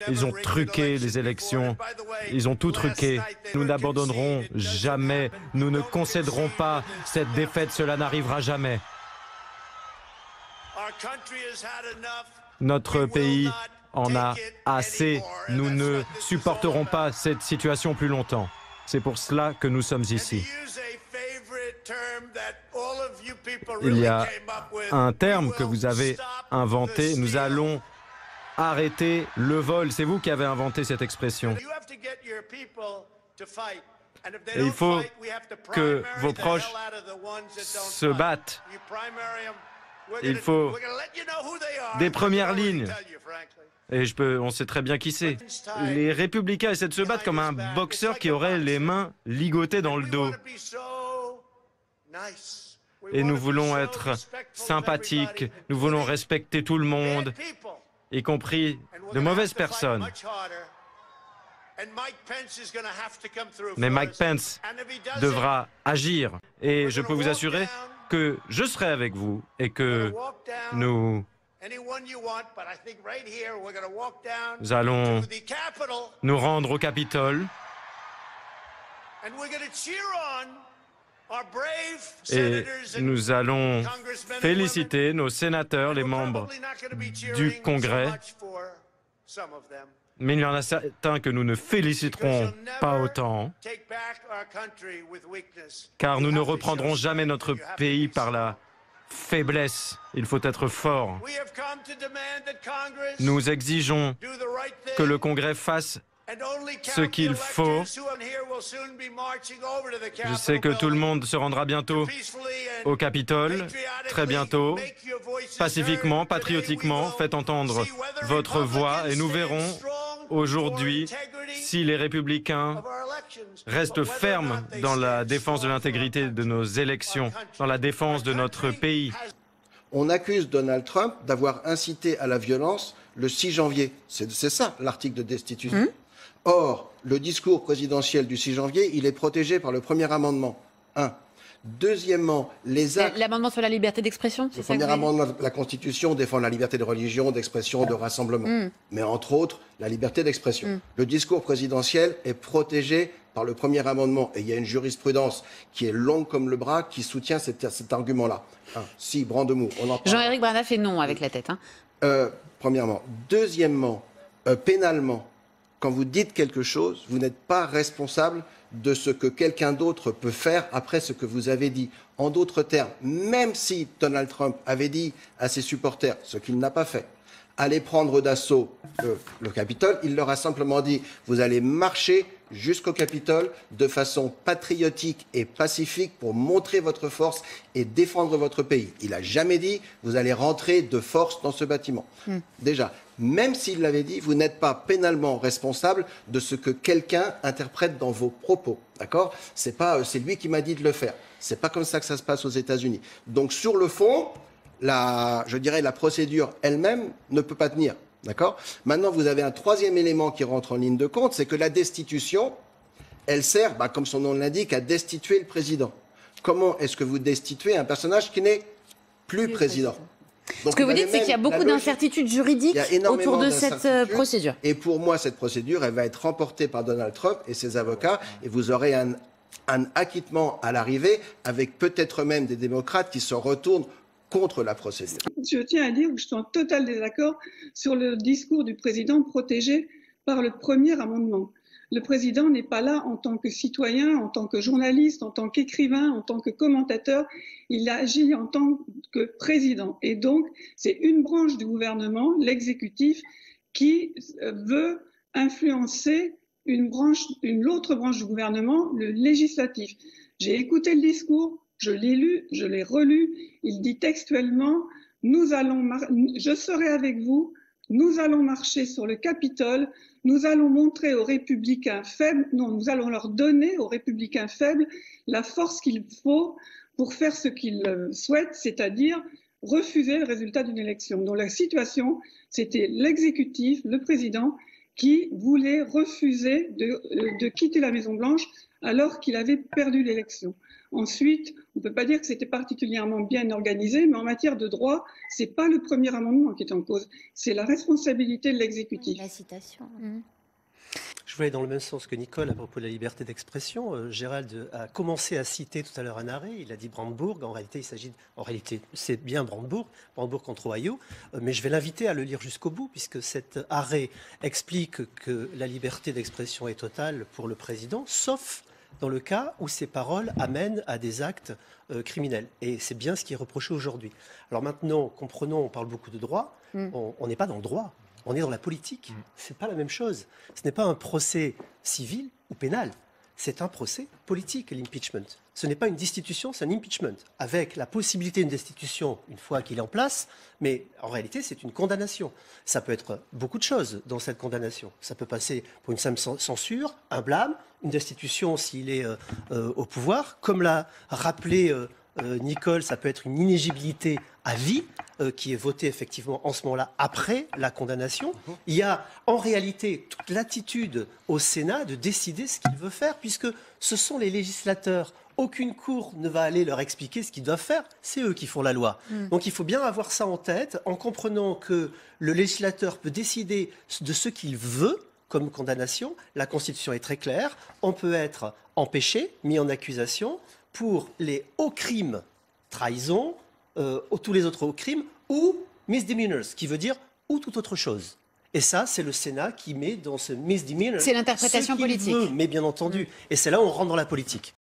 Ils ont truqué les élections. Ils ont tout truqué. Nous n'abandonnerons jamais. Nous ne concéderons pas cette défaite. Cela n'arrivera jamais. Notre pays en a assez. Nous ne supporterons pas cette situation plus longtemps. C'est pour cela que nous sommes ici. Il y a un terme que vous avez inventé. Nous allons arrêter le vol. C'est vous qui avez inventé cette expression. Et il faut que vos proches se battent. Il faut des premières lignes. Et on sait très bien qui c'est. Les républicains essaient de se battre comme un boxeur qui aurait les mains ligotées dans le dos. Et nous voulons être sympathiques, nous voulons respecter tout le monde, y compris de mauvaises personnes. Mais Mike Pence devra agir. Et je peux vous assurer que je serai avec vous et que nous allons nous rendre au Capitole et nous allons féliciter nos sénateurs, les membres du Congrès. Mais il y en a certains que nous ne féliciterons pas autant, car nous ne reprendrons jamais notre pays par la faiblesse. Il faut être fort. Nous exigeons que le Congrès fasse ce qu'il faut. Je sais que tout le monde se rendra bientôt au Capitole, très bientôt, pacifiquement, patriotiquement. Faites entendre votre voix et nous verrons aujourd'hui si les républicains restent fermes dans la défense de l'intégrité de nos élections, dans la défense de notre pays. On accuse Donald Trump d'avoir incité à la violence le 6 janvier. C'est ça l'article de destitution. Or, le discours présidentiel du 6 janvier, il est protégé par le premier amendement. Deuxièmement, les actes... L'amendement sur la liberté d'expression, c'est ça? Le premier amendement de la Constitution défend la liberté de religion, d'expression, de rassemblement. Mais entre autres, la liberté d'expression. Le discours présidentiel est protégé par le premier amendement. Et il y a une jurisprudence qui est longue comme le bras qui soutient cet argument-là. Si, Brandemont, on en parle. Jean-Éric Bernard fait non avec la tête. Premièrement. Deuxièmement, pénalement, quand vous dites quelque chose, vous n'êtes pas responsable de ce que quelqu'un d'autre peut faire après ce que vous avez dit. En d'autres termes, même si Donald Trump avait dit à ses supporters, ce qu'il n'a pas fait, aller prendre d'assaut le Capitole, il leur a simplement dit « vous allez marcher jusqu'au Capitole de façon patriotique et pacifique pour montrer votre force et défendre votre pays ». Il n'a jamais dit « vous allez rentrer de force dans ce bâtiment ». Déjà, même s'il l'avait dit, vous n'êtes pas pénalement responsable de ce que quelqu'un interprète dans vos propos. D'accord ? C'est lui qui m'a dit de le faire. C'est pas comme ça que ça se passe aux États-Unis. Donc sur le fond, je dirais la procédure elle-même ne peut pas tenir. D'accord ? Maintenant, vous avez un troisième élément qui rentre en ligne de compte, c'est que la destitution, elle sert, comme son nom l'indique, à destituer le président. Comment est-ce que vous destituez un personnage qui n'est plus président ? Donc, ce que vous dites, c'est qu'il y a beaucoup d'incertitudes juridiques autour de cette procédure. Et pour moi, cette procédure, elle va être remportée par Donald Trump et ses avocats, et vous aurez un acquittement à l'arrivée, avec peut-être même des démocrates qui se retournent contre la procédure. Je tiens à dire que je suis en total désaccord sur le discours du président protégé par le premier amendement. Le président n'est pas là en tant que citoyen, en tant que journaliste, en tant qu'écrivain, en tant que commentateur. Il agit en tant que président. Et donc, c'est une branche du gouvernement, l'exécutif, qui veut influencer l'autre branche du gouvernement, le législatif. J'ai écouté le discours, je l'ai lu, je l'ai relu. Il dit textuellement « je serai avec vous, nous allons marcher sur le Capitole, nous allons montrer aux républicains faibles, nous allons leur donner aux républicains faibles la force qu'il faut pour faire ce qu'ils souhaitent, c'est-à-dire refuser le résultat d'une élection. » Donc la situation, c'était l'exécutif, le président, qui voulait refuser de quitter la Maison-Blanche alors qu'il avait perdu l'élection. Ensuite, on ne peut pas dire que c'était particulièrement bien organisé, mais en matière de droit, ce n'est pas le premier amendement qui est en cause, c'est la responsabilité de l'exécutif. La citation. Je voulais aller dans le même sens que Nicole à propos de la liberté d'expression. Gérald a commencé à citer tout à l'heure un arrêt. Il a dit Brandebourg. En réalité, c'est bien Brandebourg contre Ohio. Mais je vais l'inviter à le lire jusqu'au bout, puisque cet arrêt explique que la liberté d'expression est totale pour le président, sauf dans le cas où ces paroles amènent à des actes criminels. Et c'est bien ce qui est reproché aujourd'hui. Alors maintenant, comprenons, on parle beaucoup de droit. On n'est pas dans le droit. On est dans la politique. Ce n'est pas la même chose. Ce n'est pas un procès civil ou pénal. C'est un procès politique, l'impeachment. Ce n'est pas une destitution, c'est un impeachment, avec la possibilité d'une destitution une fois qu'il est en place, mais en réalité, c'est une condamnation. Ça peut être beaucoup de choses dans cette condamnation. Ça peut passer pour une simple censure, un blâme, une destitution s'il est au pouvoir. Comme l'a rappelé Nicole, ça peut être une inéligibilité à vie qui est votée effectivement en ce moment-là après la condamnation. Il y a en réalité toute l'attitude au Sénat de décider ce qu'il veut faire, puisque ce sont les législateurs. Aucune cour ne va aller leur expliquer ce qu'ils doivent faire, c'est eux qui font la loi. Donc il faut bien avoir ça en tête, en comprenant que le législateur peut décider de ce qu'il veut comme condamnation. La Constitution est très claire, on peut être empêché, mis en accusation, pour les hauts crimes, trahison, tous les autres hauts crimes, ou misdemeanors, qui veut dire ou toute autre chose. Et ça, c'est le Sénat qui met dans ce misdemeanor. C'est l'interprétation politique. Mais bien entendu. Et c'est là où on rentre dans la politique.